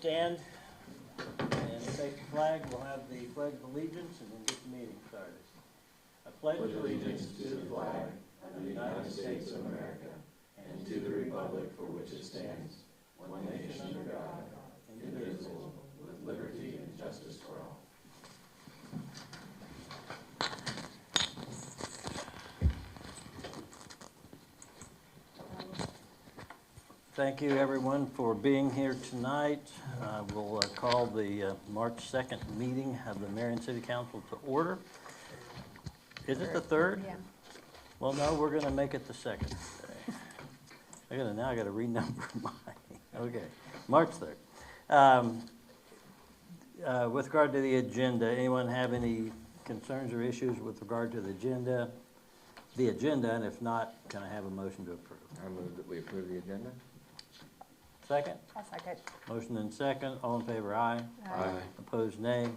stand and take the flag. We'll have the Pledge of Allegiance and then get the meeting started. I pledge allegiance to the flag of the United States of America and to the republic for which it stands, one nation under God, indivisible, with liberty and justice for all. Thank you, everyone, for being here tonight. We'll call the March 2nd meeting of the Marion City Council to order. Is it the 3rd? Yeah. Well, no, we're going to make it the 2nd today. Now I got to renumber mine. Okay, March 3rd. With regard to the agenda, anyone have any concerns or issues with regard to the agenda? And if not, can I have a motion to approve? I move that we approve the agenda. Second? I'll second. Motion and second. All in favor, aye. Aye. Opposed, nay.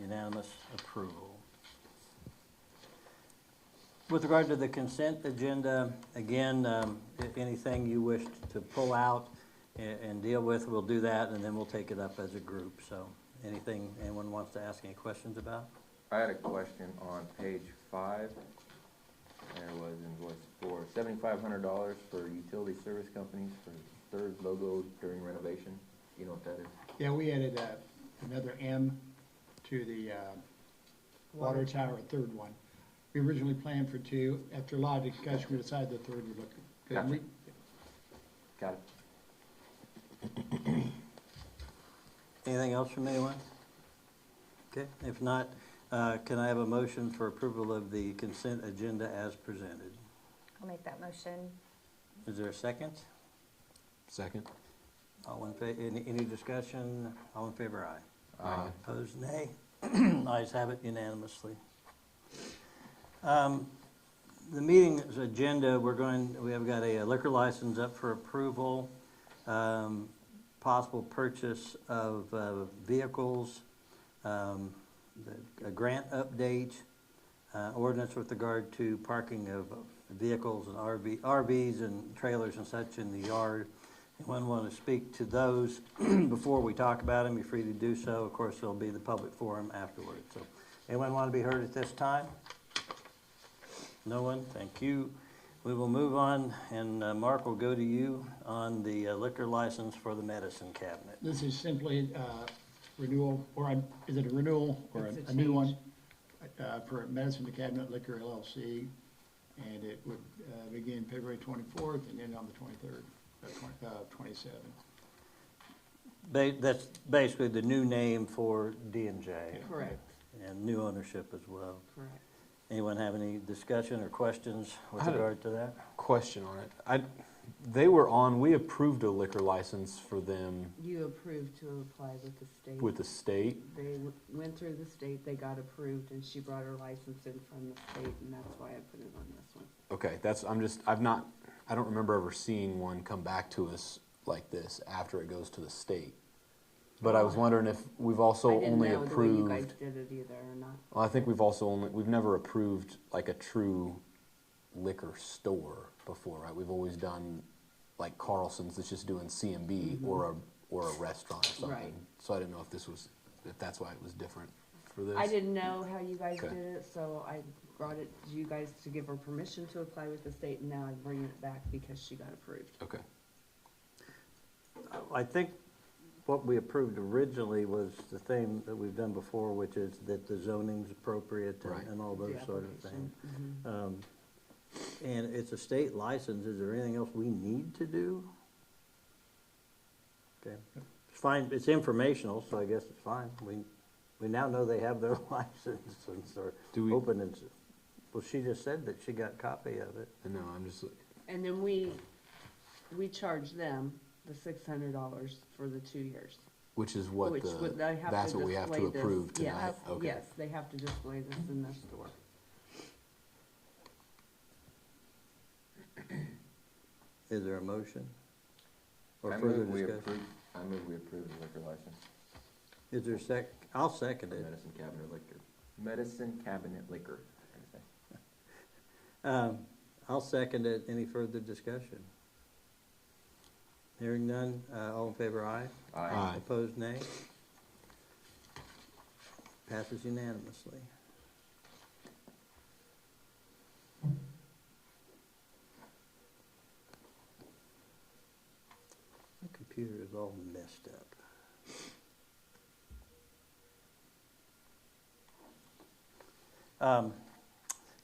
Unanimous approval. With regard to the consent agenda, again, if anything you wish to pull out and deal with, we'll do that, and then we'll take it up as a group. So anything anyone wants to ask any questions about? I had a question on page 5. There was invoice for $7,500 for utility service companies for third logo during renovation. You know what that is? Yeah, we added another M to the water tower, third one. We originally planned for 2. After a lot of discussion, we decided the third would look good. Gotcha. Got it. Anything else from anyone? Okay, if not, can I have a motion for approval of the consent agenda as presented? I'll make that motion. Is there a second? Second. All in favor, any discussion? All in favor, aye. Aye. Opposed, nay. Ayes have it unanimously. The meeting's agenda, we have got a liquor license up for approval, possible purchase of vehicles, a grant update, ordinance with regard to parking of vehicles and RVs and trailers and such in the yard. Anyone want to speak to those before we talk about them, you're free to do so. Of course, there'll be the public forum afterwards. So, anyone want to be heard at this time? No one? Thank you. We will move on, and Mark will go to you on the liquor license for the medicine cabinet. This is simply renewal, or is it a renewal or It's a a new one? change. For Medicine Cabinet Liquor LLC, and it would begin February 24th and end on the 23rd of 27. That's basically the new name for D&J. Correct, And new ownership as well. correct. Anyone have any discussion or questions with I had a- regard to that? Question on it. We approved a liquor license for them You approved to apply with the state. with the state. They went through the state, they got approved, and she brought her license in from the state, and that's why I put it on this one. Okay, I don't remember ever seeing one come back to us like this after it goes to the state. But I was wondering if we've also only I didn't know the way you guys approved, did it either or not. well, I think we've never approved like a true liquor store before, right? We've always done like Carlson's that's just doing C&B or a restaurant or something. Right. So I didn't know if that's why it was different for this. I didn't know how you guys Okay. did it, so I brought it to you guys to give her permission to apply with the state, and now I'm bringing it back because she got approved. Okay. I think what we approved originally was the thing that we've done before, which is that the zoning's appropriate Right. and all those The sort of application. things. Mhm. And it's a state license. Is there anything else we need to do? Okay, it's fine. It's informational, so I guess it's fine. We now know they have their license and are Do we- open. And well, she just said that she got a copy of it. No, I'm just, And then we charge them the $600 for the 2 years. which is what Which would- they have that's to what we have to display this. approve tonight. Yes, Okay. yes, they have to display this in their store. Is there a motion? Or I further move we discussion? approve, I move we approve the liquor license. Is there I'll second for it. Medicine Cabinet Liquor. Medicine Cabinet Liquor. I'll second it. Any further discussion? Hearing none, all in favor, aye. Aye. Opposed, nay. Passes unanimously. My computer is all messed up.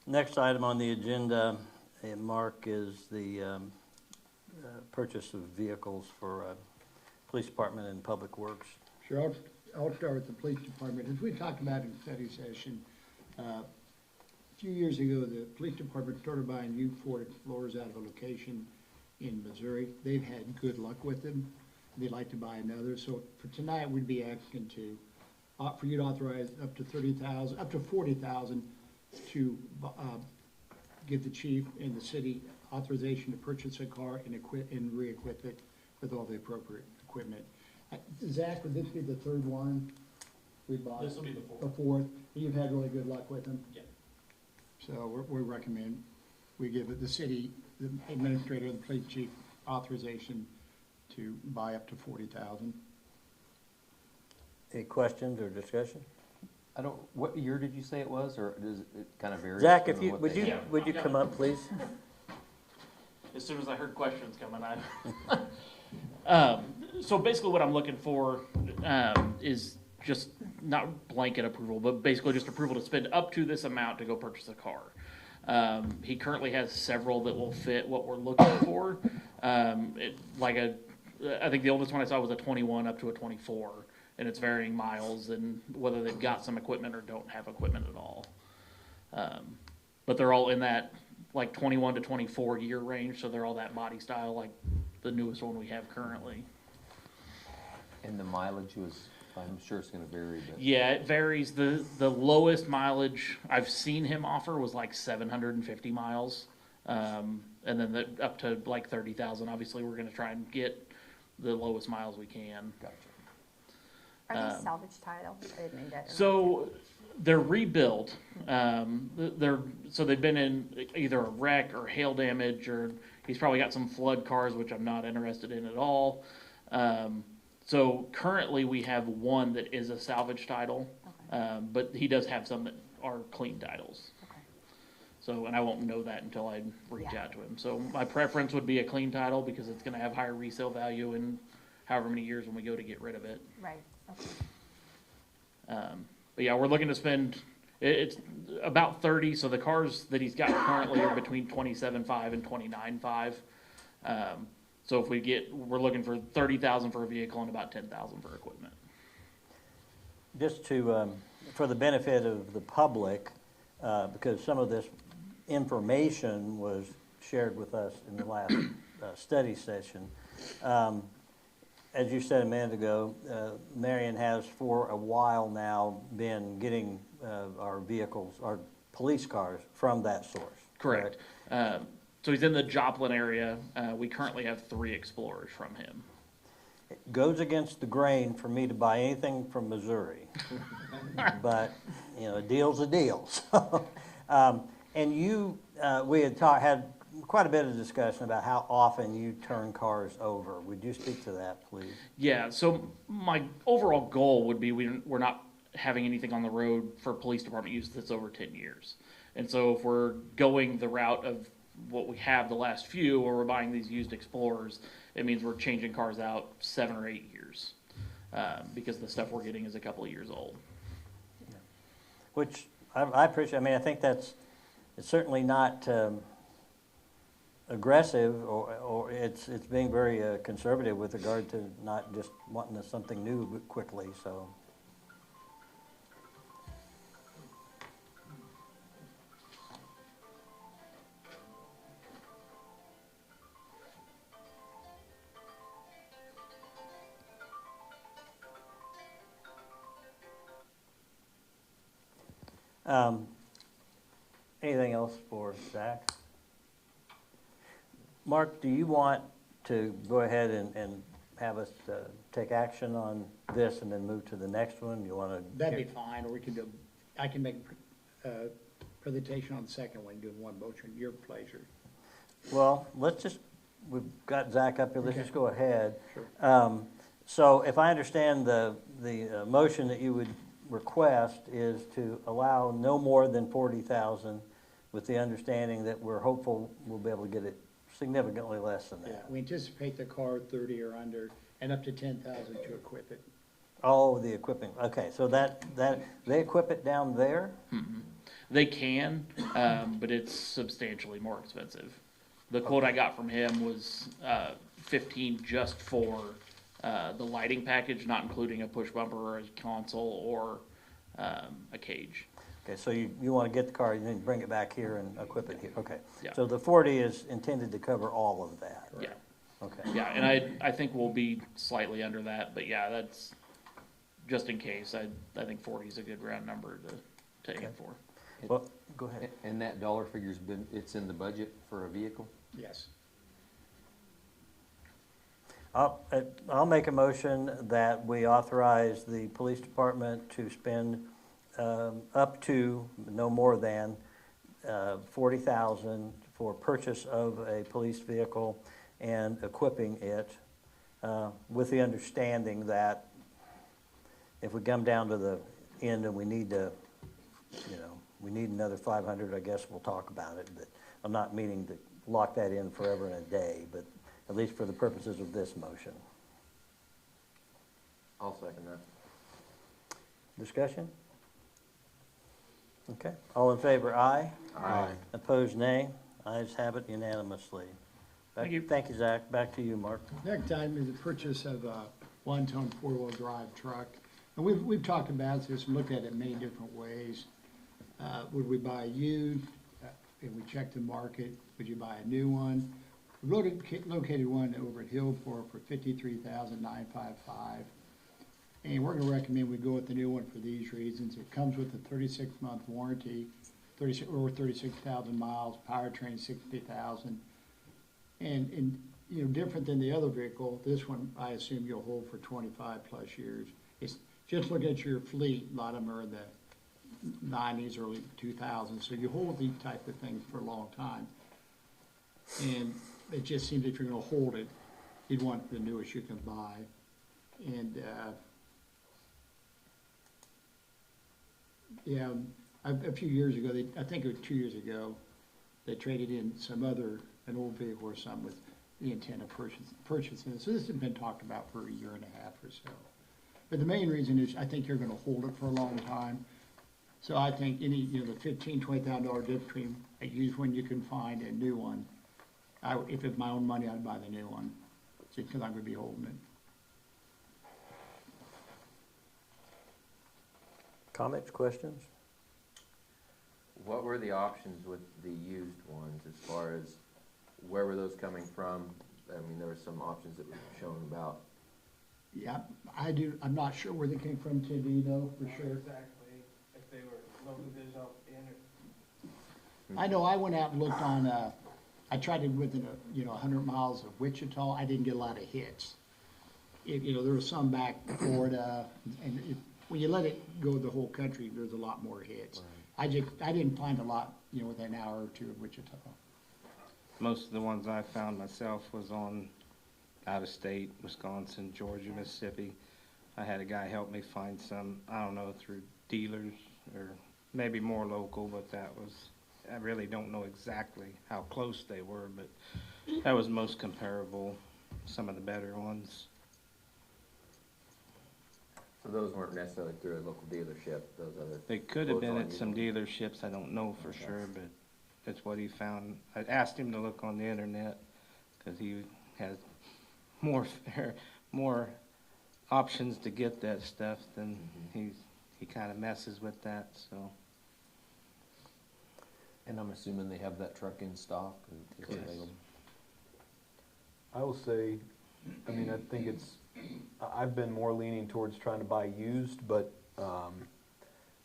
Next item on the agenda, Mark, is the purchase of vehicles for police department and public works. Sure, I'll start with the police department. As we talked about in study session, a few years ago, the police department started buying new Ford Explorers out of a location in Missouri. They've had good luck with them. They'd like to buy another. So for tonight, we'd be asking to, for you to authorize up to $30,000, up to $40,000 to give the chief and the city authorization to purchase a car and re-equip it with all the appropriate equipment. Zach, would this be the third one we bought? This will be the fourth. The fourth. You've had really good luck with them? Yeah. So we recommend we give the city, the administrator, the police chief authorization to buy up to $40,000. Any questions or discussion? I don't, what year did you say it was, or does it kind of vary? Zach, depending on what they- Yeah. would you come up, please? As soon as I heard questions coming, so basically what I'm looking for, is just not blanket approval, but basically just approval to spend up to this amount to go purchase a car. He currently has several that will fit what we're looking for. I think the oldest one I saw was a 21 up to a 24, and it's varying miles and whether they've got some equipment or don't have equipment at all. But they're all in that like 21 to 24 year range, so they're all that body style like the newest one we have currently. And the mileage was, I'm sure it's gonna vary, but. Yeah, it varies. The lowest mileage I've seen him offer was like 750 miles. And then up to like 30,000. Obviously, we're gonna try and get the lowest miles we can. Gotcha. Are these salvage title? I didn't mean that. So they're rebuilt. So they've been in either a wreck or hail damage, or he's probably got some flood cars, which I'm not interested in at all. So currently we have one that is a salvage title, Okay. but he does have some that are clean titles. Okay. So, and I won't know that until I reach Yeah. out to him. So my preference would be a clean title because it's gonna have higher resale value in however many years when we go to get rid of it. Right, okay. But yeah, we're looking to spend, it's about 30, so the cars that he's got currently are between 27.5 and 29.5. So if we're looking for 30,000 for a vehicle and about 10,000 for equipment. Just to, for the benefit of the public, because some of this information was shared with us in the last study session. As you said a minute ago, Marion has for a while now been getting our vehicles, our police cars from that source. Correct. So he's in the Joplin area. We currently have 3 Explorers from him. It goes against the grain for me to buy anything from Missouri. But, you know, a deal's a deal. So, and you, we had quite a bit of discussion about how often you turn cars over. Would you speak to that, please? Yeah, so my overall goal would be we're not having anything on the road for police department use that's over 10 years. And so if we're going the route of what we have the last few, where we're buying these used Explorers, it means we're changing cars out 7 or 8 years, because the stuff we're getting is a couple of years old. Which I appreciate. I mean, I think it's certainly not aggressive, or it's being very conservative with regard to not just wanting something new quickly. So. Anything else for Zach? Mark, do you want to go ahead and have us take action on this and then move to the next one? You want to? That'd be fine, or we can do, I can make a presentation on the second one, doing one motion, your pleasure. Well, let's just we've got Zach up here, let's Okay. just go ahead. Sure. So if I understand the motion that you would request is to allow no more than 40,000, with the understanding that we're hopeful we'll be able to get it significantly less than Yeah, that. we anticipate the car 30 or under, and up to 10,000 to equip it. Oh, the equipment, okay, so that, they equip it down there? They can, but it's substantially more expensive. The quote I got from him was 15 just for the lighting package, not including a push bumper or a console or a cage. Okay, so you want to get the car, you then bring it back here and equip it here, okay. Yeah. So the 40 is intended to cover all of that? Yeah, Okay. yeah, and I think we'll be slightly under that, but yeah, that's just in case. I think 40 is a good round number to aim for. Well, go ahead. And that dollar figure's been, it's in the budget for a vehicle? Yes. I'll make a motion that we authorize the police department to spend up to, no more than, 40,000 for purchase of a police vehicle and equipping it, with the understanding that if we come down to the end and we need to, we need another 500, I guess we'll talk about it, but I'm not meaning to lock that in forever and a day, but at least for the purposes of this motion. I'll second that. Discussion? Okay, all in favor, aye. Aye. Opposed, nay. Ayes have it unanimously. Thank you. Thank you, Zach. Back to you, Mark. Next item is the purchase of a one-ton four-wheel drive truck. And we've talked about this and looked at it many different ways. Would we buy a used? If we check the market, would you buy a new one? We located one over at Hillport for $53,955. And we're gonna recommend we go with the new one for these reasons. It comes with a 36-month warranty, over 36,000 miles, powertrain 60,000. And different than the other vehicle, this one, I assume you'll hold for 25 plus years. It's, just look at your fleet, a lot of them are in the 90s, early 2000s, so you hold these type of things for a long time. And it just seems if you're gonna hold it, you'd want the newest you can buy. And, yeah, a few years ago, I think it was 2 years ago, they traded in an old vehicle or something with the intent of purchasing it. So this has been talked about for a year and a half or so. But the main reason is I think you're gonna hold it for a long time. So I think the $15,000, $20,000 difference between a used one you can find and a new one, if it's my own money, I'd buy the new one, because I'm gonna be holding it. Comments, questions? What were the options with the used ones as far as where were those coming from? I mean, there were some options that were shown about. Yeah, I'm not sure where they came from, Tim, do you know for sure? Exactly, if they were local goods out in or. I know I went out and looked on, I tried it within 100 miles of Wichita. I didn't get a lot of hits. There was some back in Florida, and when you let it go the whole country, there's a lot more hits. I didn't find a lot, within an hour or two of Wichita. Most of the ones I found myself was on out of state, Wisconsin, Georgia, Mississippi. I had a guy help me find some, I don't know, through dealers or maybe more local, but I really don't know exactly how close they were, but that was most comparable, some of the better ones. So those weren't necessarily through a local dealership, those other. They could have quotes been on at you. some dealerships, I don't know for sure, but that's what he found. I asked him to look on the internet, because he has more options to get that stuff than he kind of messes with that, so. And I'm assuming they have that truck in stock? It's Yes. available? I will say, I mean, I think I've been more leaning towards trying to buy used, but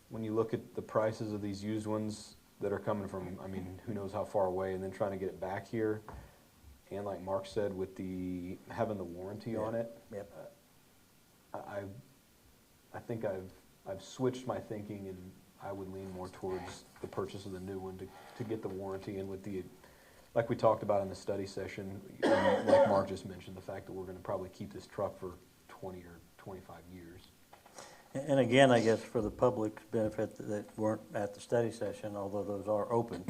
when you look at the prices of these used ones that are coming from, I mean, who knows how far away, and then trying to get it back here, and like Mark said, with having the warranty on it, Yep. I think I've switched my thinking, and I would lean more towards the purchase of the new one to get the warranty, and with like we talked about in the study session, and like Mark just mentioned, the fact that we're gonna probably keep this truck for 20 or 25 years. And again, I guess for the public's benefit that weren't at the study session, although those are open,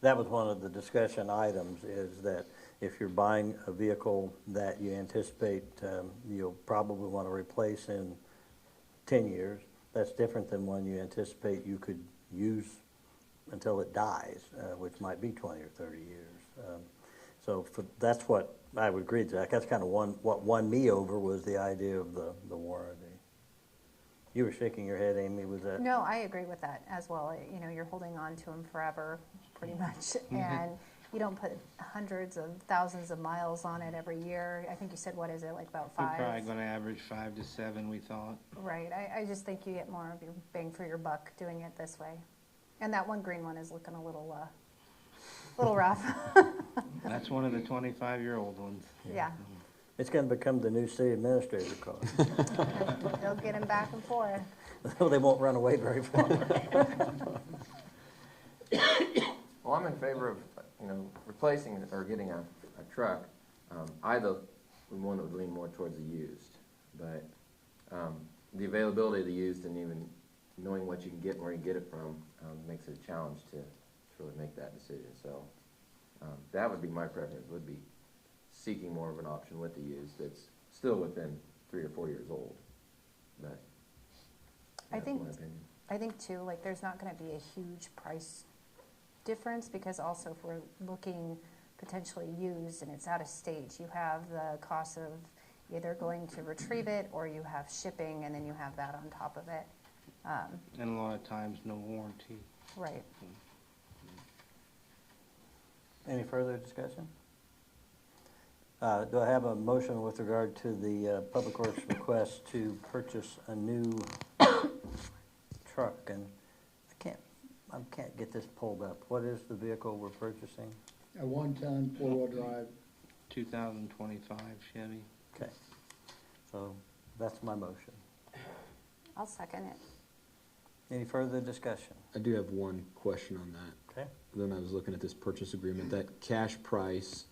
that was one of the discussion items, is that if you're buying a vehicle that you anticipate you'll probably want to replace in 10 years, that's different than one you anticipate you could use until it dies, which might be 20 or 30 years. That's what I would agree to. That's kind of what won me over, was the idea of the warranty. You were shaking your head, Amy, was that? No, I agree with that as well. You know, you're holding on to them forever, pretty much, and you don't put hundreds of thousands of miles on it every year. I think you said, what is it, like about We're 5? probably gonna average 5 to 7, we thought. Right, I just think you get more of your bang for your buck doing it this way. And that one green one is looking a little rough. That's one of the 25-year-old ones. Yeah, It's going to become the new city administrator car. they'll get him back and forth. They won't run away very far. Well, I'm in favor of, replacing or getting a truck. The one that would lean more towards the used, but the availability of the used and even knowing what you can get and where you get it from makes it a challenge to really make that decision. So that would be my preference, would be seeking more of an option with the used that's still within 3 or 4 years old. But that's my opinion. I think too, like, there's not gonna be a huge price difference, because also if we're looking potentially used and it's out of state, you have the cost of either going to retrieve it, or you have shipping, and then you have that on top of it. And a lot of times, no warranty. Right. Any further discussion? Do I have a motion with regard to the Public Works request to purchase a new truck? And I can't get this pulled up. What is the vehicle we're purchasing? A 1-ton, 4-wheel drive. 2025 Chevy. Okay, so that's my motion. I'll second it. Any further discussion? I do have one question on that. Okay. Then I was looking at this purchase agreement, that cash price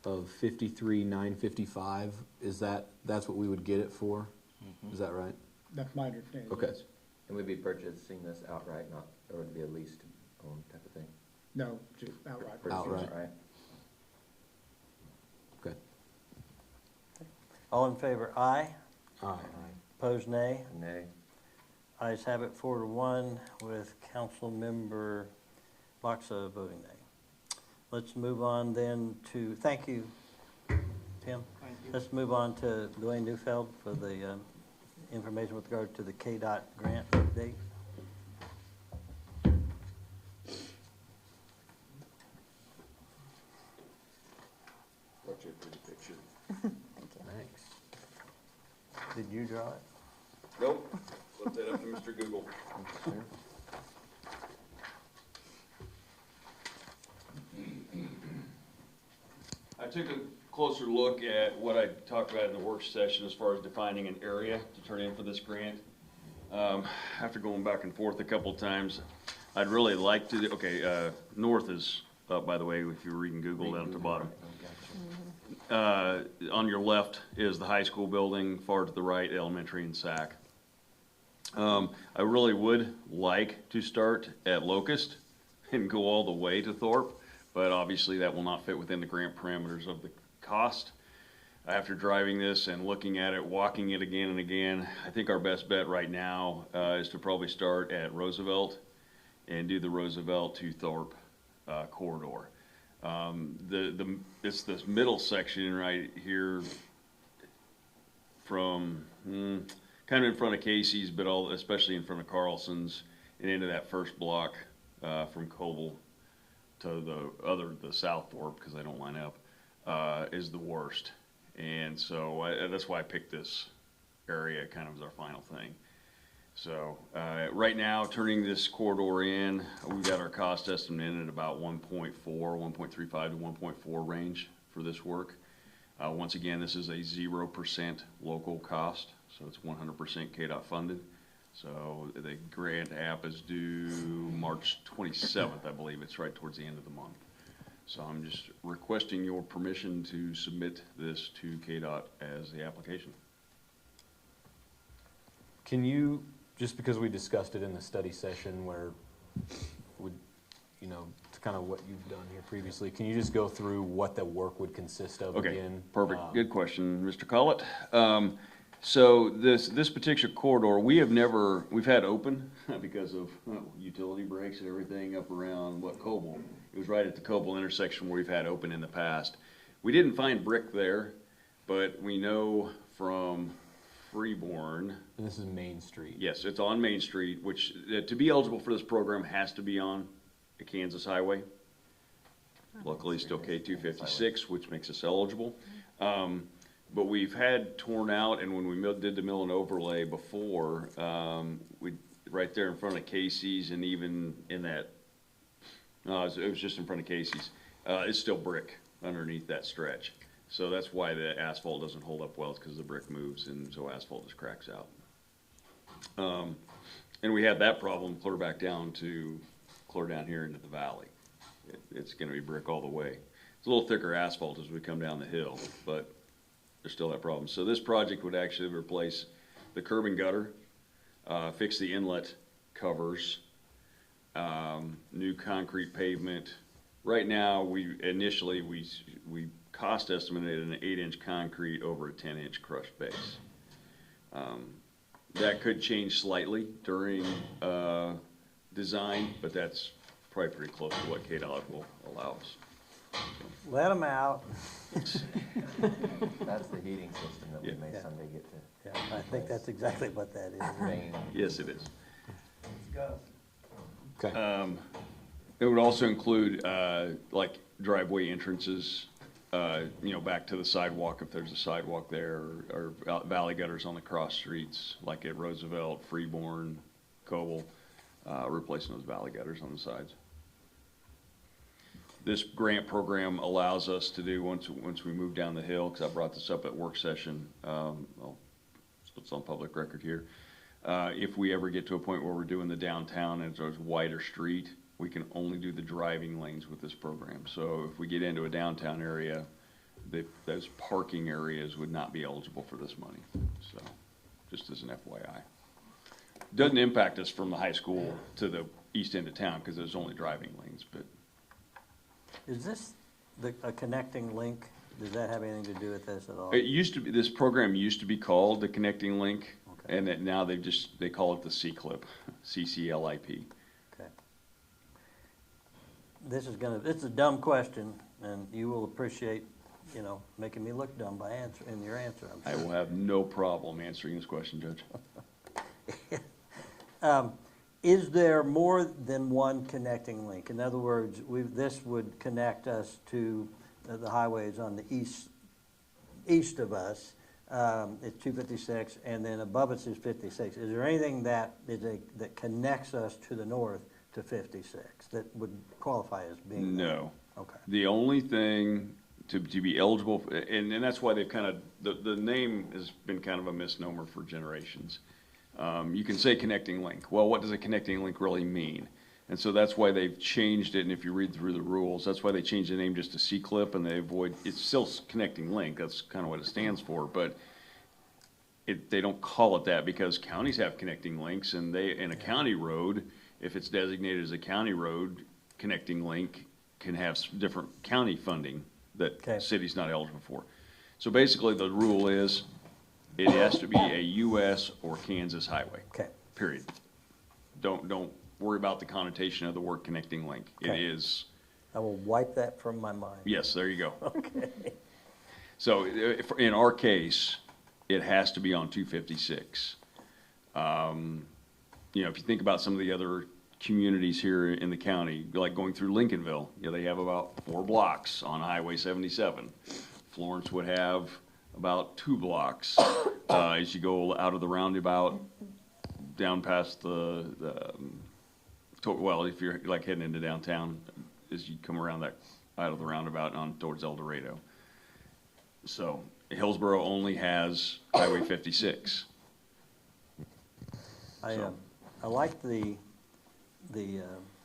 of $53,955, that's what we would get it for? Is that right? That's my understanding. Okay. yes. And we'd be purchasing this outright, or would it be a leased own type of thing? No, just outright. Purchasing Outright. outright. Okay. All in favor, aye. Aye. Opposed, nay. Nay. Ayes have it 4-1 with Councilmember Loxa voting nay. Let's move on then to, thank you, Tim. Thank you. Let's move on to Dwayne Neufeld for the information with regard to the KDOT grant update. What's your pretty picture? Thank you. Thanks. Did you draw it? Nope, left that up to Mr. Google. I took a closer look at what I talked about in the work session as far as defining an area to turn in for this grant. After going back and forth a couple of times, I'd really like to, north is up, by the way, if you're reading Google down at the bottom. On your left is the high school building, far to the right, elementary and SAC. I really would like to start at Locust and go all the way to Thorpe, but obviously that will not fit within the grant parameters of the cost. After driving this and looking at it, walking it again and again, I think our best bet right now is to probably start at Roosevelt and do the Roosevelt to Thorpe corridor. It's this middle section right here from kind of in front of Casey's, but especially in front of Carlson's and into that first block from Coble to the South Thorpe, because they don't line up, is the worst. And so that's why I picked this area kind of as our final thing. So right now, turning this corridor in, we've got our cost estimate in at about 1.35 to 1.4 range for this work. Once again, this is a 0% local cost, so it's 100% KDOT funded. So the grant app is due March 27th, I believe. It's right towards the end of the month. So I'm just requesting your permission to submit this to KDOT as the application. Can you, just because we discussed it in the study session where would, you know, to kind of what you've done here previously, can you just go through what the work would consist of Okay, again? perfect. Good question, Mr. Collett. So this particular corridor, we've had open because of utility breaks and everything up around Coble. It was right at the Coble intersection where we've had open in the past. We didn't find brick there, but we know from Freeborn. And this is Main Street. Yes, it's on Main Street, which to be eligible for this program has to be on a Kansas highway. Luckily, still K256, which makes us eligible. But we've had torn out, and when we did the mill and overlay before, right there in front of Casey's, and even in that, it was just in front of Casey's, it's still brick underneath that stretch. So that's why the asphalt doesn't hold up well, it's because the brick moves, and so asphalt just cracks out. And we had that problem clear down here into the valley. It's gonna be brick all the way. It's a little thicker asphalt as we come down the hill, but there's still that problem. So this project would actually replace the curb and gutter, fix the inlet covers, new concrete pavement. Right now, we cost estimated an 8-inch concrete over a 10-inch crushed base. That could change slightly during design, but that's probably pretty close to what KDOT will allow us. Let them out. That's the heating system that we may Yeah. someday get to. Yeah, I think that's exactly what that is. Main. Yes, it is. Okay. It would also include, like driveway entrances, back to the sidewalk if there's a sidewalk there, or valley gutters on the cross streets, like at Roosevelt, Freeborn, Coble, replacing those valley gutters on the sides. This grant program allows us to do, once we move down the hill, because I brought this up at work session, it's on public record here. If we ever get to a point where we're doing the downtown and there's a wider street, we can only do the driving lanes with this program. So if we get into a downtown area, those parking areas would not be eligible for this money. So, just as an FYI. Doesn't impact us from the high school to the east end of town because there's only driving lanes, but. Is this a connecting link? Does that have anything to do with this at all? It used to be, this program used to be called the Connecting Link, Okay. and now they call it the C-CLIP, CCLIP. Okay. It's a dumb question, and you will appreciate, making me look dumb by in your answer, I'm I sure. will have no problem answering this question, Judge. Is there more than one connecting link? In other words, this would connect us to the highways on the east of us. It's 256, and then above us is 56. Is there anything that connects us to the north to 56 that would qualify as being? No. Okay. The only thing to be eligible, and that's why they've kind of, the name has been kind of a misnomer for generations. You can say connecting link. Well, what does a connecting link really mean? And so that's why they've changed it, and if you read through the rules, that's why they changed the name just to C-CLIP, and they avoid, it's still connecting link, that's kind of what it stands for, but they don't call it that because counties have connecting links, and in a county road, if it's designated as a county road, connecting link can have different county funding that Okay. city's not eligible for. So basically, the rule is, it has to be a US or Kansas highway. Okay. Period. Don't worry about the connotation of the word connecting link. It Okay. is, I will wipe that from my mind. yes, there you go. Okay. So in our case, it has to be on 256. If you think about some of the other communities here in the county, like going through Lincolnville, they have about 4 blocks on Highway 77. Florence would have about 2 blocks as you go out of the roundabout down past if you're like heading into downtown, as you come around that out of the roundabout and on towards El Dorado. So Hillsborough only has Highway 56. I like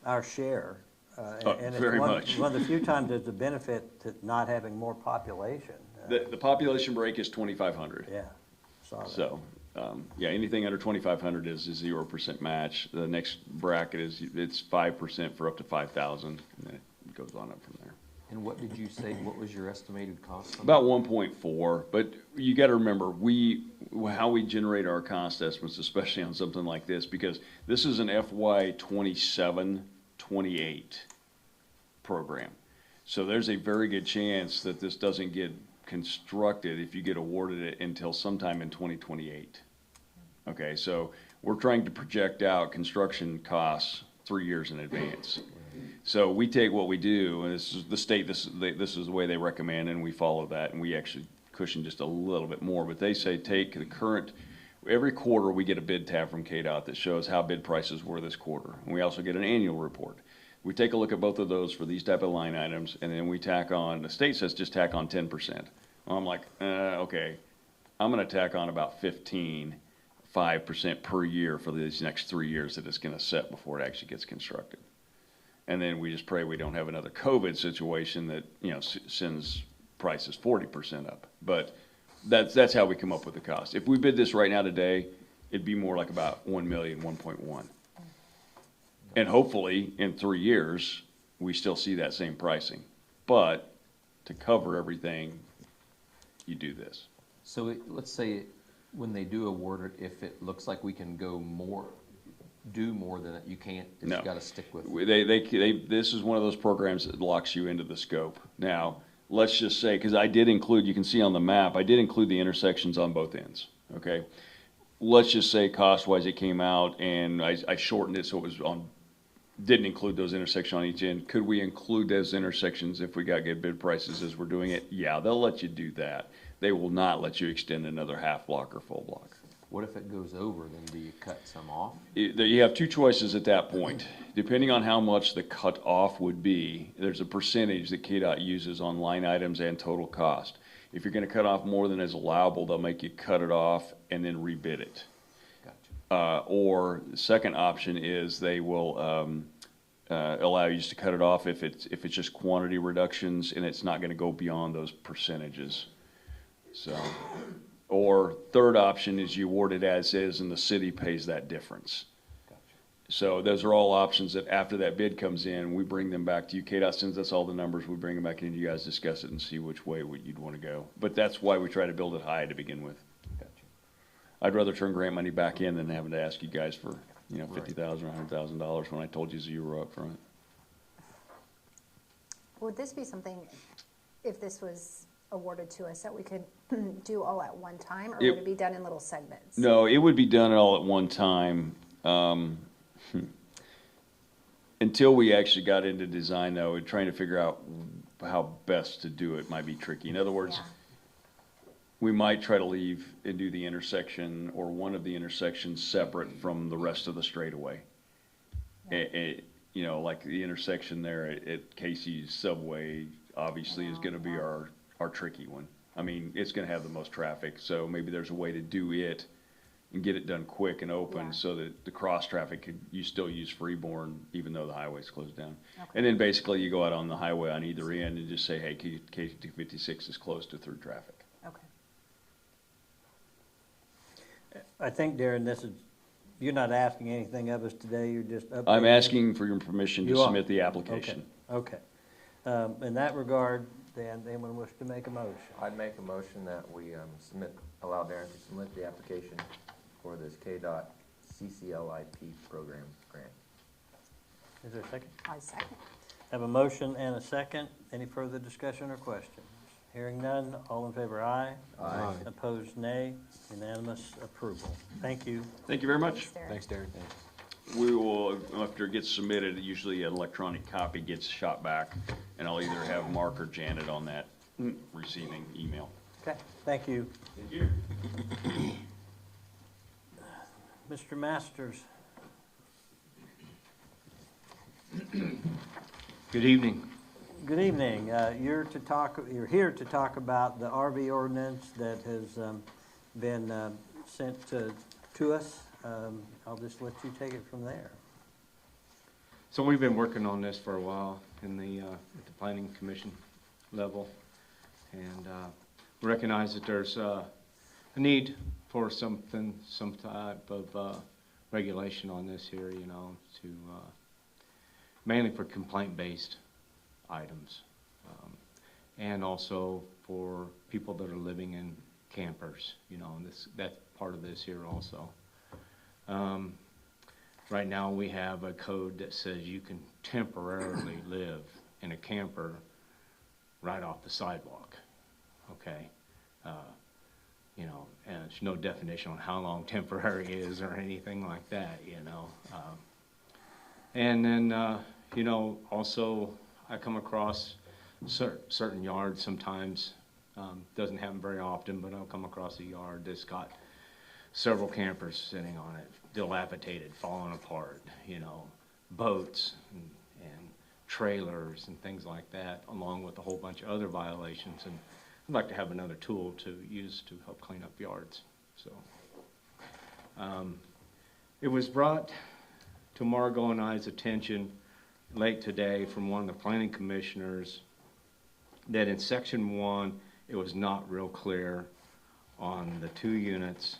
our share And it's very one- much. One of the few times there's a benefit to not having more population. The population break is 2,500. Yeah, saw that. So, yeah, anything under 2,500 is a 0% match. The next bracket it's 5% for up to 5,000, and then it goes on up from there. And what did you say, what was your estimated cost? on About 1.4, but you gotta remember, how we generate our cost estimates, especially on something like this, because this is an FY 27, 28 program. So there's a very good chance that this doesn't get constructed if you get awarded it until sometime in 2028. Okay, so we're trying to project out construction costs 3 years in advance. So we take what we do, and this is the state, this is the way they recommend, and we follow that, and we actually cushion just a little bit more. But they say take the current, every quarter we get a bid tab from KDOT that shows how bid prices were this quarter. And we also get an annual report. We take a look at both of those for these type of line items, and then we tack on, the state says just tack on 10%. I'm like, okay, I'm gonna tack on about 5% per year for these next 3 years that it's gonna set before it actually gets constructed. And then we just pray we don't have another COVID situation that, sends prices 40% up. But that's how we come up with the cost. If we bid this right now today, it'd be more like about 1 million, 1.1. And hopefully, in 3 years, we still see that same pricing. But to cover everything, you do this. So let's say when they do award it, if it looks like we can do more than that, you can't, you No. gotta stick with. This is one of those programs that locks you into the scope. Now, let's just say, because I did include, you can see on the map, I did include the intersections on both ends, okay? Let's just say cost-wise it came out and I shortened it so it was didn't include those intersections on each end. Could we include those intersections if we got good bid prices as we're doing it? Yeah, they'll let you do that. They will not let you extend another half block or full block. What if it goes over, then do you cut some off? You have two choices at that point. Depending on how much the cut off would be, there's a percentage that KDOT uses on line items and total cost. If you're gonna cut off more than is allowable, they'll make you cut it off and then rebid it. Gotcha. Or the second option is they will allow you just to cut it off if it's just quantity reductions and it's not gonna go beyond those percentages. So, or third option is you award it as is and the city pays that difference. Gotcha. So those are all options that after that bid comes in, we bring them back to you. KDOT sends us all the numbers, we bring them back in, you guys discuss it and see which way you'd wanna go. But that's why we try to build it high to begin with. Gotcha. I'd rather turn grant money back in than having to ask you guys for, Right. $50,000 or $100,000 when I told you 0 up front. Would this be something, if this was awarded to us, that we could do all at one time, or would it be done in little segments? No, it would be done all at one time. Until we actually got into design, though, and trying to figure out how best to do it might be tricky. In other words, Yeah. we might try to leave and do the intersection or one of the intersections separate from the rest of the straightaway. Like the intersection there at Casey's Subway, obviously is gonna be our tricky one. I mean, it's gonna have the most traffic, so maybe there's a way to do it and get it done quick and open Yeah. so that the cross traffic you still use Freeborn even though the highway's closed down. Okay. And then basically you go out on the highway on either end and just say, hey, KC 256 is closed to through traffic. Okay. I think, Darren, you're not asking anything of us today, you're just updating. I'm asking for your permission to You are? submit the application. Okay. In that regard, then, anyone wish to make a motion? I'd make a motion that we allow Darren to submit the application for this KDOT CCLIP program grant. Is there a second? I second. Have a motion and a second. Any further discussion or questions? Hearing none, all in favor, aye. Aye. Opposed, nay. Unanimous approval. Thank you. Thank you very much. Thanks, Thanks, Darren. Darren. We will, after it gets submitted, usually an electronic copy gets shot back, and I'll either have Mark or Janet on that receiving email. Okay, thank you. Thank you. Mr. Masters, Good evening. good evening. You're here to talk about the RV ordinance that has been sent to us. I'll just let you take it from there. So we've been working on this for a while in at the planning commission level, and recognize that there's a need for some type of regulation on this here, you know, to mainly for complaint-based items, and also for people that are living in campers, you know, and that's part of this here also. Right now we have a code that says you can temporarily live in a camper right off the sidewalk, okay? You know, and there's no definition on how long temporary is or anything like that, you know. And then, you know, also I come across certain yards sometimes, doesn't happen very often, but I'll come across a yard that's got several campers sitting on it, dilapidated, falling apart, you know, boats and trailers and things like that, along with a whole bunch of other violations. And I'd like to have another tool to use to help clean up yards. So it was brought to Margot and I's attention late today from one of the planning commissioners that in section 1 it was not real clear on the 2 units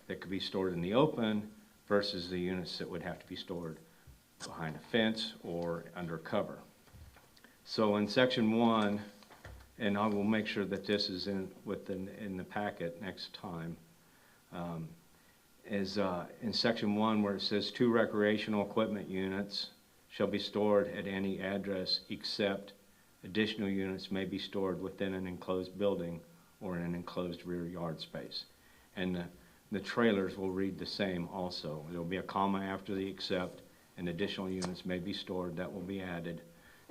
that could be stored in the open versus the units that would have to be stored behind a fence or under cover. So in section 1, and I will make sure that this is in the packet next time, is in section 1 where it says 2 recreational equipment units shall be stored at any address except additional units may be stored within an enclosed building or in an enclosed rear yard space. And the trailers will read the same also. There will be a comma after the except, and additional units may be stored. That will be added,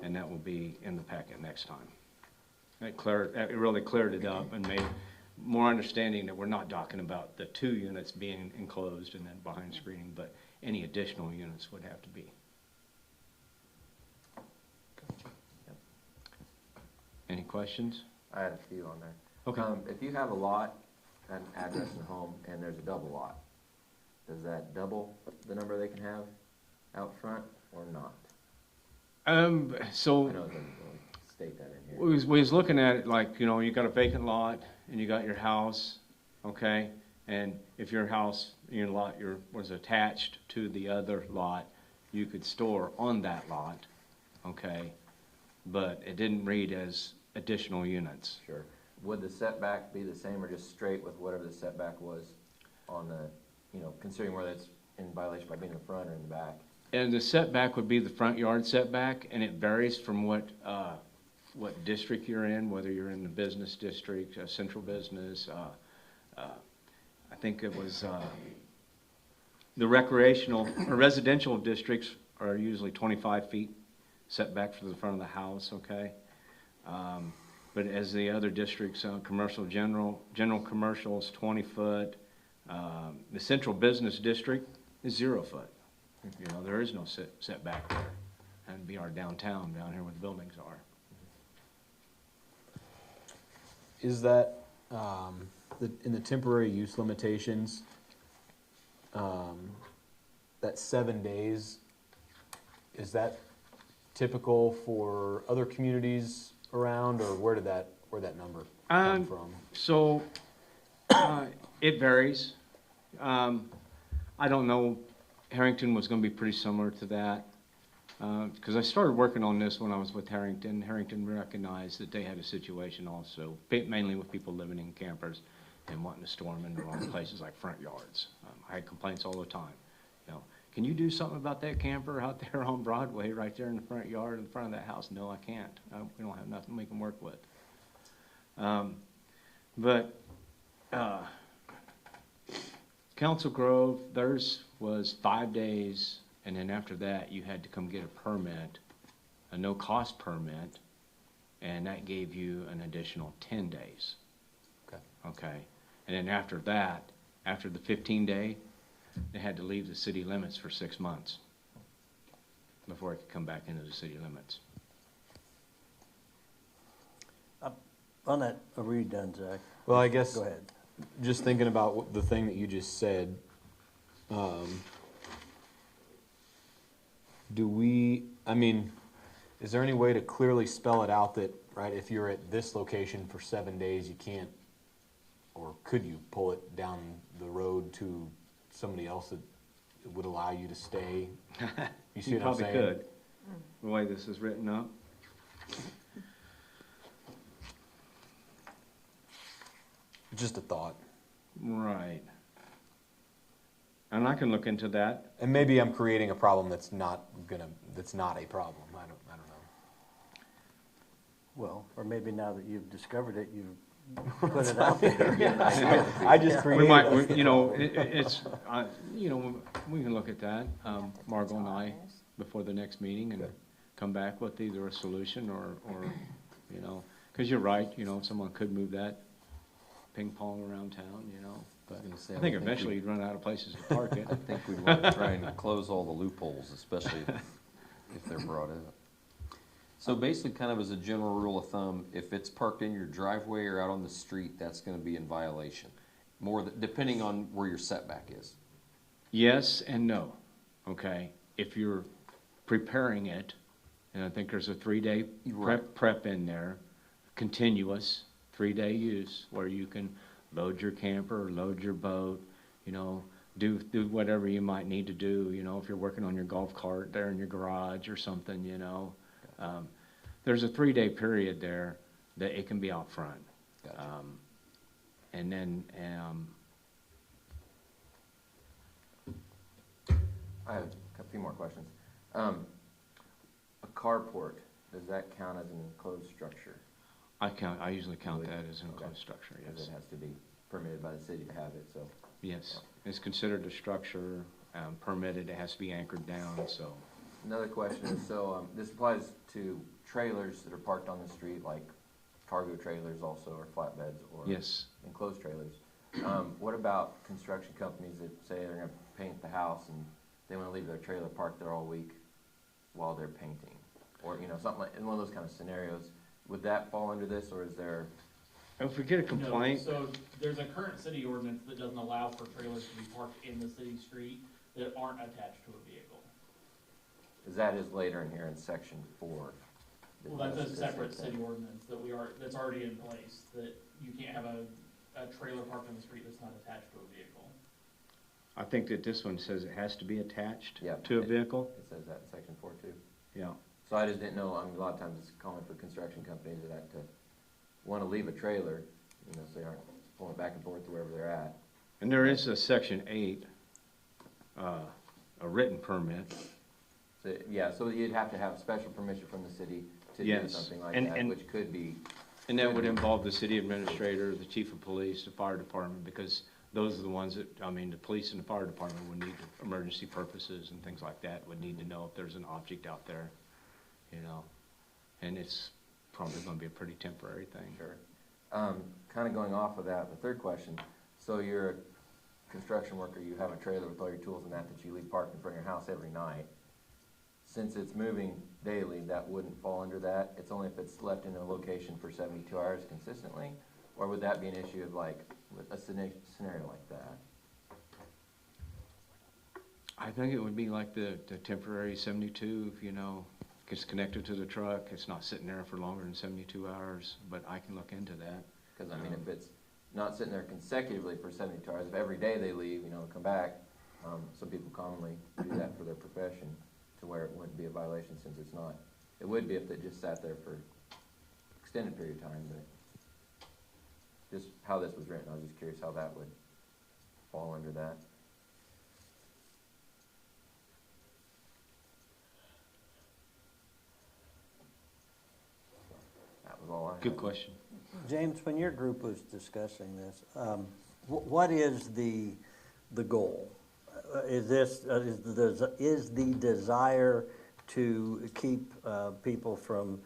and that will be in the packet next time. It really cleared it up and made more understanding that we're not talking about the 2 units being enclosed and then behind screening, but any additional units would have to be. Any questions? I had a few on there. Okay. If you have a lot, an address and home, and there's a double lot, does that double the number they can have out front or not? So I know it doesn't really state that in here. we was looking at it like, you know, you got a vacant lot and you got your house, okay? And if your house, your lot, was attached to the other lot, you could store on that lot, okay? But it didn't read as additional units. Sure. Would the setback be the same or just straight with whatever the setback was on the, you know, considering whether it's in violation by being in the front or in the back? And the setback would be the front yard setback, and it varies from what district you're in, whether you're in the business district, central business. I think it was the recreational or residential districts are usually 25 feet setback from the front of the house, okay? But as the other districts, commercial general commercial is 20 foot. The central business district is 0 foot. You know, there is no setback there. And it'd be our downtown down here where the buildings are. Is that, in the temporary use limitations, that 7 days, is that typical for other communities around, or where did that number come from? So, it varies. I don't know, Harrington was gonna be pretty similar to that. Because I started working on this when I was with Harrington. Harrington recognized that they had a situation also, mainly with people living in campers and wanting to store them in the wrong places like front yards. I had complaints all the time. You know, can you do something about that camper out there on Broadway right there in the front yard in front of that house? No, I can't. We don't have nothing we can work with. Council Grove, theirs was 5 days, and then after that, you had to come get a permit, a no-cost permit, and that gave you an additional 10 days. Okay. And then after that, after the 15-day, they had to leave the city limits for 6 months before it could come back into the city limits. On that, are you done, Zach? Well, I guess, Go ahead. just thinking about the thing that you just said, Do we, I mean, is there any way to clearly spell it out that, right, if you're at this location for 7 days, you can't, or could you pull it down the road to somebody else that would allow you to stay? You see You what I'm probably saying? could, the way this is written up. Just a thought. Right. And I can look into that. And maybe I'm creating a problem that's not a problem. I don't know. Well, or maybe now that you've discovered it, you've put it out there. I just We created might, a- you know, you know, we can look at that, Margot and I, before the next meeting and Okay. come back with either a solution or, you know, because you're right, you know, someone could move that ping pong around town, you know. But I think eventually you'd run out of places to park it. I think we'd want to try and close all the loopholes, especially if they're brought up. So basically, kind of as a general rule of thumb, if it's parked in your driveway or out on the street, that's going to be in violation. Depending on where your setback is. Yes and no, okay? If you're preparing it, and I think there's a 3-day Right. prep in there, continuous, 3-day use, where you can load your camper, load your boat, you know, do whatever you might need to do, you know, if you're working on your golf cart there in your garage or something, you know. There's a 3-day period there that it can be out front. Gotcha. And then, I have a few more questions. A carport, does that count as an enclosed structure? I usually count that as an Okay. enclosed structure, Because yes. it has to be permitted by the city to have it, so. Yes, it's considered a structure, permitted, it has to be anchored down, so. Another question is, so, this applies to trailers that are parked on the street, like cargo trailers also, or flatbeds, or Yes, enclosed trailers. What about construction companies that say they're gonna paint the house and they wanna leave their trailer parked there all week while they're painting? Or, you know, something like, in one of those kind of scenarios, would that fall under this, or is there, if we get a complaint, No, so there's a current city ordinance that doesn't allow for trailers to be parked in the city street that aren't attached to a vehicle. cause that is later in here in section 4. Well, that's a separate city ordinance that's already in place, that you can't have a trailer parked on the street that's not attached to a vehicle. I think that this one says it has to be attached Yeah. to a vehicle, It says that in section 4 too. yeah. So I just didn't know, I mean, a lot of times it's common for construction companies that to wanna leave a trailer, you know, so they aren't pulling it back and forth to wherever they're at. And there is a section 8, a written permit, So, yeah, so you'd have to have special permission from the city to do Yes. something like And- that, and- which could be, and that would involve the city administrator, the chief of police, the fire department, because those are the ones that, I mean, the police and the fire department would need, emergency purposes and things like that, would need to know if there's an object out there, you know, and it's probably gonna be a pretty temporary thing. sure. Kinda going off of that, the third question, so you're a construction worker, you have a trailer with all your tools and that you leave parked in front of your house every night. Since it's moving daily, that wouldn't fall under that? It's only if it's left in a location for 72 hours consistently? Or would that be an issue of like, with a scenario like that? I think it would be like the temporary 72, if, you know, gets connected to the truck, it's not sitting there for longer than 72 hours, but I can look into that. Because I mean, if it's not sitting there consecutively for 72 hours, if every day they leave, you know, come back, some people commonly do that for their profession, to where it wouldn't be a violation since it's not. It would be if it just sat there for extended period of time, but just how this was written, I was just curious how that would fall under that. That was all I had. Good question. James, when your group was discussing this, what is the goal? Is the desire to keep people from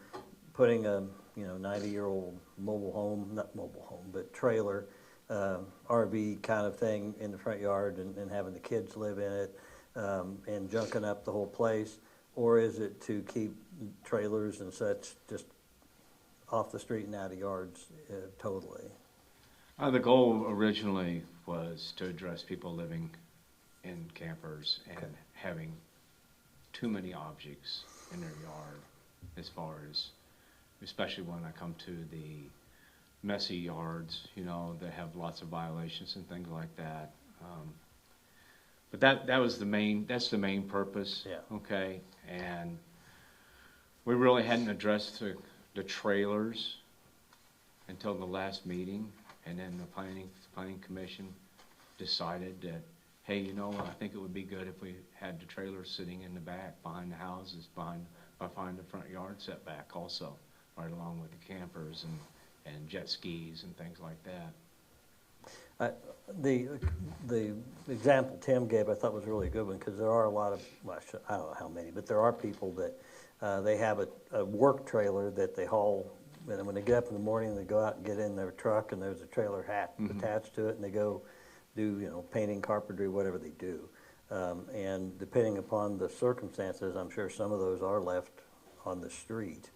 putting a 90-year-old mobile home, not mobile home, but trailer, RV kind of thing in the front yard and having the kids live in it and junking up the whole place? Or is it to keep trailers and such just off the street and out of yards totally? The goal originally was to address people living in campers and Okay. having too many objects in their yard as far as, especially when I come to the messy yards, you know, that have lots of violations and things like that. But that was that's the main purpose. Yeah. Okay, and we really hadn't addressed the trailers until the last meeting, and then the planning commission decided that, hey, you know, I think it would be good if we had the trailers sitting in the back behind the houses, behind the front yard setback also, right along with the campers and jet skis and things like that. The example Tim gave, I thought was really a good one, because there are a lot of, well, I don't know how many, but there are people that they have a work trailer that they haul, and when they get up in the morning, they go out and get in their truck, and there's a trailer hat attached to it, and they go do, you know, painting, carpentry, whatever they do. And depending upon the circumstances, I'm sure some of those are left on the street.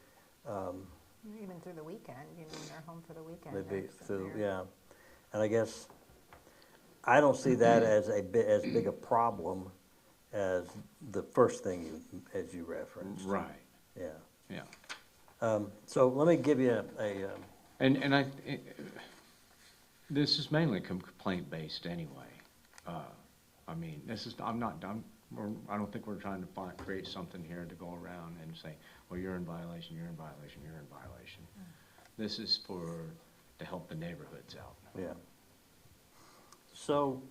Even through the weekend, you know, when they're home for the weekend. Maybe they're through, sitting there. yeah. And I guess, I don't see that as as big a problem as the first thing as you referenced. Right. Yeah. Yeah. So let me give you And this is mainly complaint based anyway. I mean, I don't think we're trying to create something here to go around and say, well, you're in violation, you're in violation, you're in violation. This is to help the neighborhoods out. Yeah. So,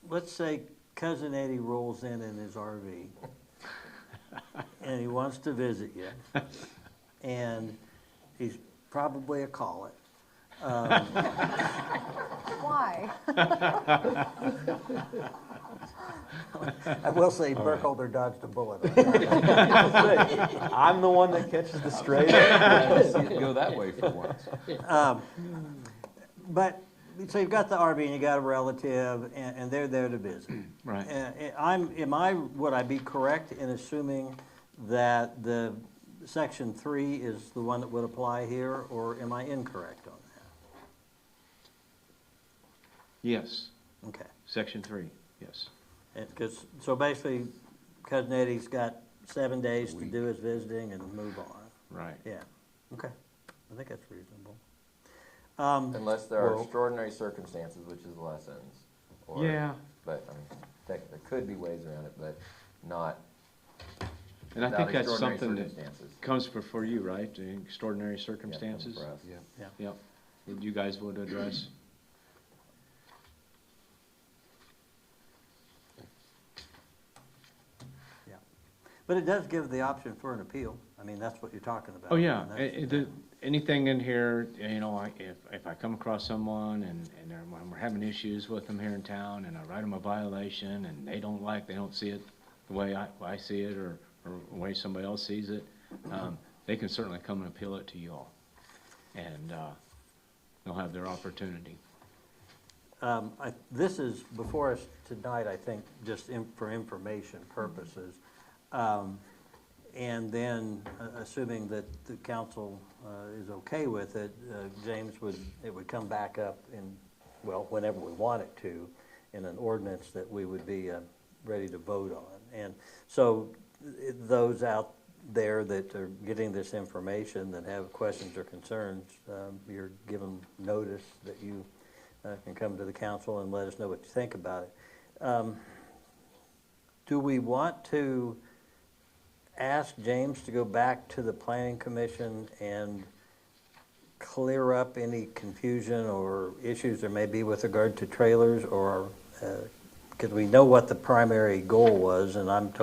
let's say Cousin Eddie rolls in his RV, and he wants to visit you, and he's probably a call-it. Why? I will say Burkholder dodged a bullet. I'm the one that catches the stray. See it go that way for once. But, so you've got the RV and you got a relative, and they're there to visit. Right. Would I be correct in assuming that the Section 3 is the one that would apply here, or am I incorrect on that? Yes, Okay. Section 3, yes. So basically, Cousin Eddie's got 7 days to do his visiting and move on. Right. Yeah, okay. I think that's reasonable. Unless there are well- extraordinary circumstances, which is the last sentence. Or- Yeah. But, I mean, there could be ways around it, but not And I without think that's extraordinary something that circumstances. comes before you, right? The extraordinary circumstances? For us. Yeah. Yep. That you guys would address? Yeah. But it does give the option for an appeal. I mean, that's what you're talking about. Oh, yeah. And that's- Anything in here, you know, if I come across someone and when we're having issues with them here in town and I write them a violation and they don't see it the way I see it or the way somebody else sees it, they can certainly come and appeal it to you all. And they'll have their opportunity. This is before us tonight, I think, just for information purposes. And then, assuming that the council is okay with it, James, it would come back up whenever we want it to, in an ordinance that we would be ready to vote on. And so those out there that are getting this information that have questions or concerns, you're given notice that you can come to the council and let us know what you think about it. Do we want to ask James to go back to the planning commission and clear up any confusion or issues there may be with regard to trailers, or because we know what the primary goal was, and I'm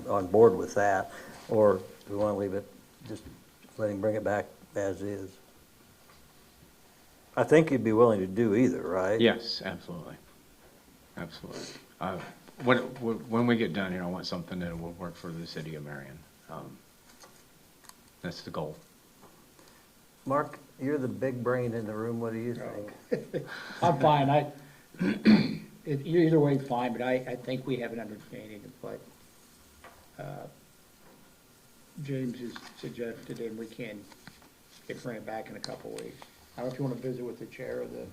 on board with that, or do we want to leave it, just let him bring it back as is? I think you'd be willing to do either, right? Yes, absolutely. Absolutely. When we get done here, I want something that will work for the city of Marion. That's the goal. Mark, you're the big brain in the room, what do you think? I'm fine, either way, fine, but I think we have an understanding of what James has suggested, and we can bring it back in a couple of weeks. I don't know if you want to visit with the chair of the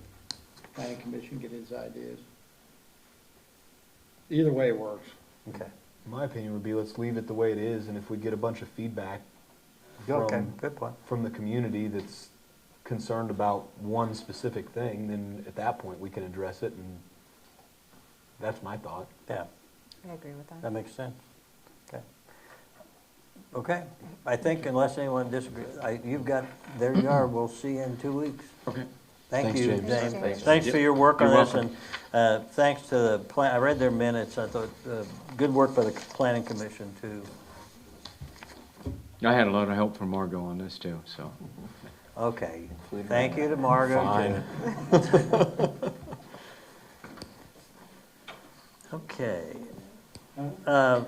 planning commission, get his ideas. Either way works. Okay. My opinion would be, let's leave it the way it is, and if we get a bunch of feedback Okay, from, good point. from the community that's concerned about one specific thing, then at that point, we can address it, and that's my thought. Yeah, I agree with that. that makes sense. Okay. Okay, I think unless anyone disagrees, you've got, there you are, we'll see you in 2 weeks. Okay. Thank Thanks, you, James. James. Thanks, James. Thanks for your work on You're this, and thanks to the plan, I read their minutes, I thought, good work by the planning commission, too. I had a lot of help from Margot on this too, so. Okay, thank you to Margot. Fine. Okay.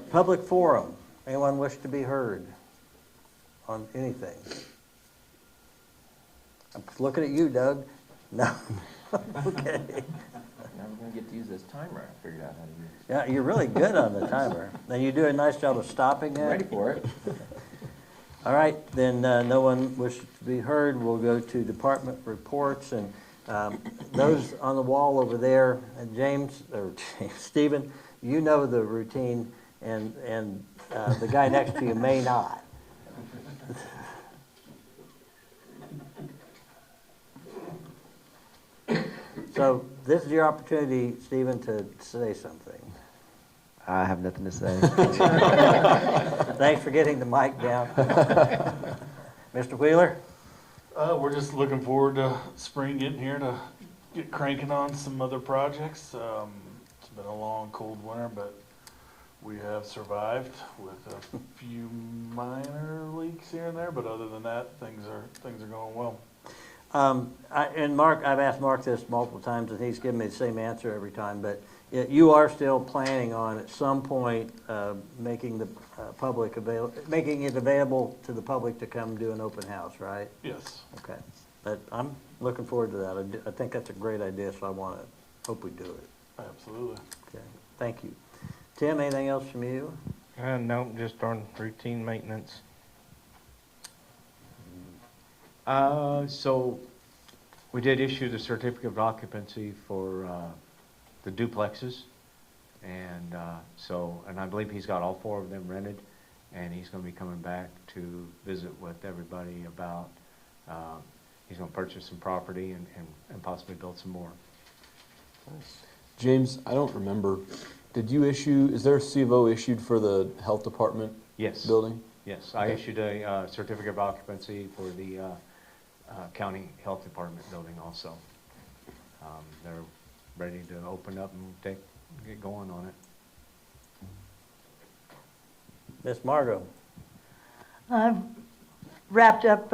Public forum, anyone wish to be heard on anything? I'm looking at you, Doug. No, okay. Now we're gonna get to use this timer, I figured out how to use. Yeah, you're really good on the timer. And you do a nice job of stopping I'm ready it. for it. All right, then no one wishes to be heard. We'll go to department reports, and those on the wall over there, and Stephen, you know the routine, and the guy next to you may not. So this is your opportunity, Stephen, to say something. I have nothing to say. Thanks for getting the mic down. Mr. Wheeler? We're just looking forward to spring getting here to get cranking on some other projects. It's been a long, cold winter, but we have survived with a few minor leaks here and there, but other than that, things are going well. And Mark, I've asked Mark this multiple times, and he's given me the same answer every time, but you are still planning on, at some point, making the making it available to the public to come do an open house, right? Yes. Okay. But I'm looking forward to that. I think that's a great idea, so I hope we do it. Absolutely. Okay, thank you. Tim, anything else from you? No, just on routine maintenance. So we did issue the certificate of occupancy for the duplexes. And and I believe he's got all 4 of them rented, and he's gonna be coming back to visit with everybody about, he's gonna purchase some property and possibly build some more. James, I don't remember, is there a C of O issued for the health department Yes. building? Yes, I issued a certificate of occupancy for the county health department building also. They're ready to open up and get going on it. Miss Margot? I've wrapped up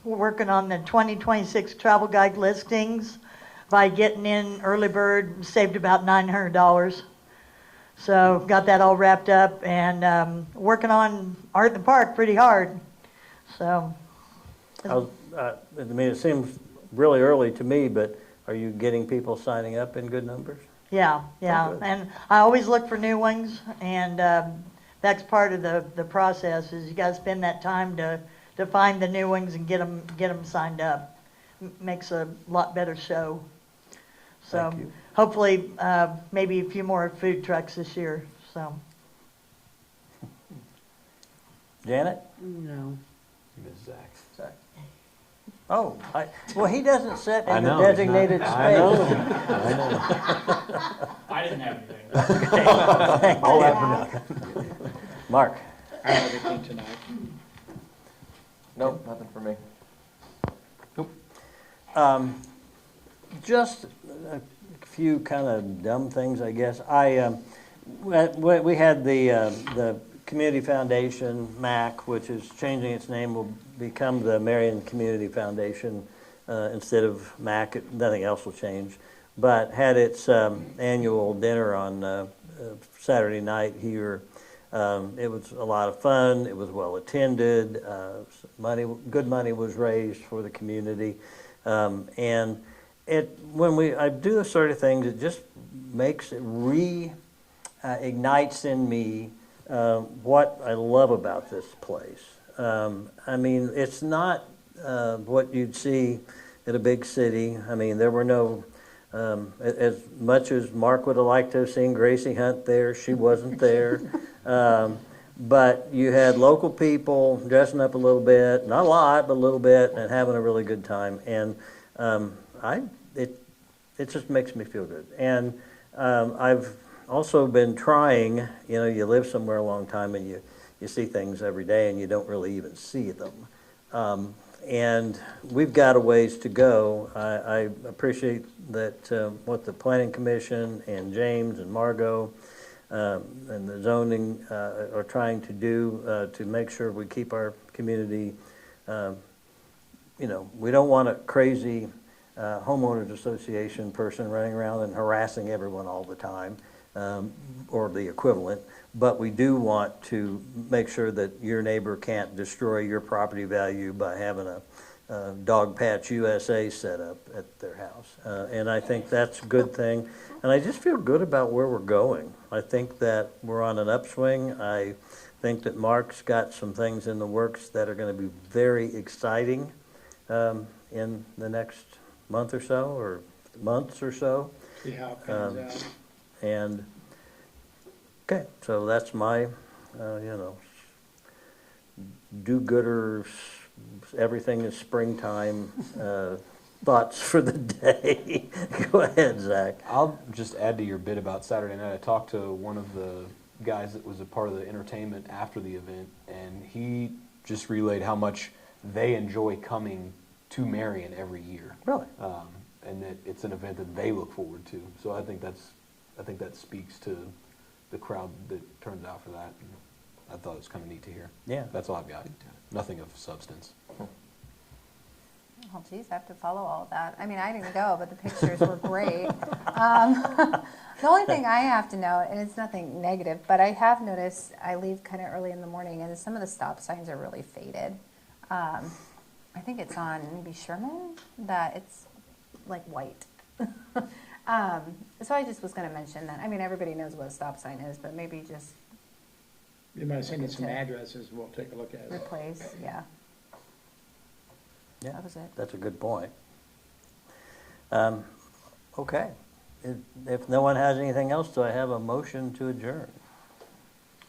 working on the 2026 travel guide listings by getting in early bird, saved about $900. So got that all wrapped up, and working on Art in the Park pretty hard. So I mean, it seems really early to me, but are you getting people signing up in good numbers? yeah, good. and I always look for new ones, and that's part of the process. Is you got to spend that time to find the new ones and get them signed up. Makes a lot better show. So Thank you. hopefully, maybe a few more food trucks this year. So Janet? No. Ms. Zach. Oh, well, he doesn't sit I in the know, he's not- designated space. I know. I didn't have anything. All that for nothing. Mark? I don't have anything tonight. Nope, nothing for me. Just a few kind of dumb things, I guess. We had the Community Foundation, MAC, which is changing its name, will become the Marion Community Foundation instead of MAC. Nothing else will change. But had its annual dinner on Saturday night here. It was a lot of fun. It was well attended. Good money was raised for the community, and when I do those sort of things, it just makes it ignites in me what I love about this place. I mean, it's not what you'd see at a big city. I mean, there were no As much as Mark would have liked to have seen Gracie Hunt there, she wasn't there. But you had local people dressing up a little bit, not a lot, but a little bit, and having a really good time. And it just makes me feel good. And I've also been trying, you live somewhere a long time and you see things every day and you don't really even see them. And we've got a ways to go. I appreciate that what the Planning Commission and James and Margot and the zoning are trying to do to make sure we keep our community, we don't want a crazy homeowners association person running around and harassing everyone all the time, or the equivalent, but we do want to make sure that your neighbor can't destroy your property value by having a Dog Patch USA set up at their house. And I think that's a good thing. And I just feel good about where we're going. I think that we're on an upswing. I think that Mark's got some things in the works that are going to be very exciting in the next month or so, or months or so. See how it pans out. And, okay, so that's my, do-gooder, everything is springtime thoughts for the day. Go ahead, Zach. I'll just add to your bit about Saturday night. I talked to one of the guys that was a part of the entertainment after the event, and he just relayed how much they enjoy coming to Marion every year. Really? And that it's an event that they look forward to. So I think that speaks to the crowd that turns out for that. And I thought it was kind of neat to hear. Yeah. That's all I've got. Nothing of substance. Oh, geez, I have to follow all of that. I mean, I didn't go, but the pictures were great. The only thing I have to note, and it's nothing negative, but I have noticed I leave kind of early in the morning, and some of the stop signs are really faded. I think it's on maybe Sherman that it's like white. So I just was going to mention that. I mean, everybody knows what a stop sign is, but maybe just You might send us some addresses, we'll take a look at it. replace, yeah. Yeah, That was it. that's a good point. Okay. If no one has anything else, do I have a motion to adjourn?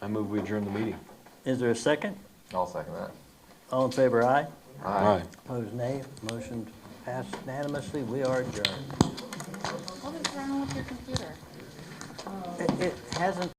I move we adjourn the meeting. Is there a second? I'll second that. All in favor, aye? Aye. Opposed, nay. Motion passed unanimously. We are adjourned. What is wrong with your computer? It hasn't